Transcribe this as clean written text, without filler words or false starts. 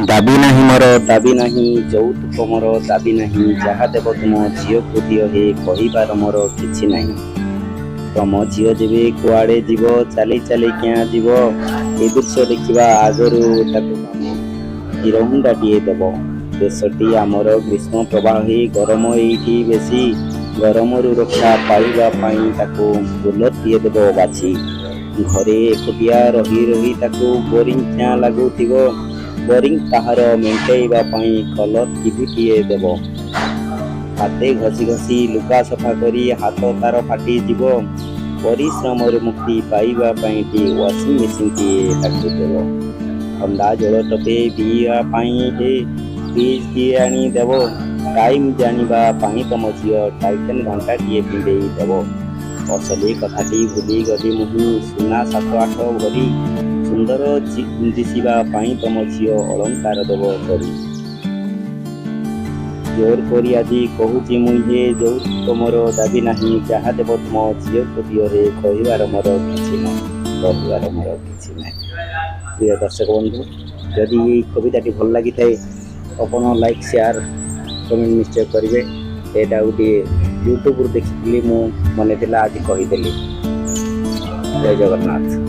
ଦାବି ନାହିଁ ମୋର ଦାବି ନାହିଁ ଯୌତୁକ ମୋର ଦାବି ନାହିଁ ଯାହା ଦେବ ତୁମ ଝିଅକୁ ଦିଅ ହେ କହିବାର ମୋର କିଛି ନାହିଁ। ତମ ଝିଅ ଯେବେ କୁଆଡ଼େ ଯିବ ଚାଲି ଚାଲି କିଆଁ ଯିବ ଏ ଦୃଶ୍ୟ ଦେଖିବା ଆଗରୁ ତାକୁ ତିରଙ୍ଗାଟିଏ ଦେବ। ଦେଶଟି ଆମର ଗ୍ରୀଷ୍ମ ପ୍ରବାହୀ ଗରମ ଏଇଠି ବେଶୀ ଗରମରୁ ରକ୍ଷା ପାଇବା ପାଇଁ ତାକୁ ବୁଲଟିଏ ଦେବ ବାଛି। ଘରେ ଏକୁଟିଆ ରହି ରହି ତାକୁ ବୋରିଂ କିଆଁ ଲାଗୁଥିବ ବୋରିଂ ତାହାର ମେଣ୍ଟେଇବା ପାଇଁ କଲର୍ ଟିଭିଟିଏ ଦେବ। ହାତେ ଘଷି ଘଷି ଲୁଗା ସଫା କରି ହାତ ତାର ଫାଟିଯିବ ପରିଶ୍ରମରୁ ମୁକ୍ତି ପାଇବା ପାଇଁ ୱାସିଂ ମେସିନ୍ଟିଏ ତାକୁ ଦେବ। ଥଣ୍ଡା ଜଳ ଟୋପେ ପିଇବା ପାଇଁ ହେ ଫ୍ରିଜ୍ଟିଏ ଆଣି ଦେବ। ଟାଇମ୍ ଜାଣିବା ପାଇଁ ତମ ଝିଅ ଟାଇଟନ୍ ଘଣ୍ଟାଟିଏ ପିନ୍ଧେଇ ଦେବ। ଅସଲି କଥାଟି ଭୁଲି ଗଲି ମୁହିଁ ସୁନା 7-8 ଭରି ସୁନ୍ଦର ଦିଶିବା ପାଇଁ ତମ ଝିଅ ଅଳଙ୍କାର ଦେବ କରି। ଜୋର କରି ଆଜି କହୁଛି ମୁଇଁ ହେ ଯୌତୁକ ମୋର ଦାବି ନାହିଁ ଯାହା ଦେବ ତୁମ ଝିଅକୁ ଦିଅ ରେ କହିବାର ମୋର କିଛି ନାହିଁ କହିବାର ମୋର କିଛି ନାହିଁ। ପ୍ରିୟ ଦର୍ଶକ ବନ୍ଧୁ, ଯଦି ଏଇ କବିତାଟି ଭଲ ଲାଗିଥାଏ ଆପଣ ଲାଇକ୍ ସେୟାର କମେଣ୍ଟ ନିଶ୍ଚୟ କରିବେ। ଏଇଟା ଗୋଟିଏ ୟୁଟ୍ୟୁବରୁ ଦେଖିଥିଲି ମୁଁ ମନେ ଥିଲା ଆଜି କହିଦେଲି। ଜୟ ଜଗନ୍ନାଥ।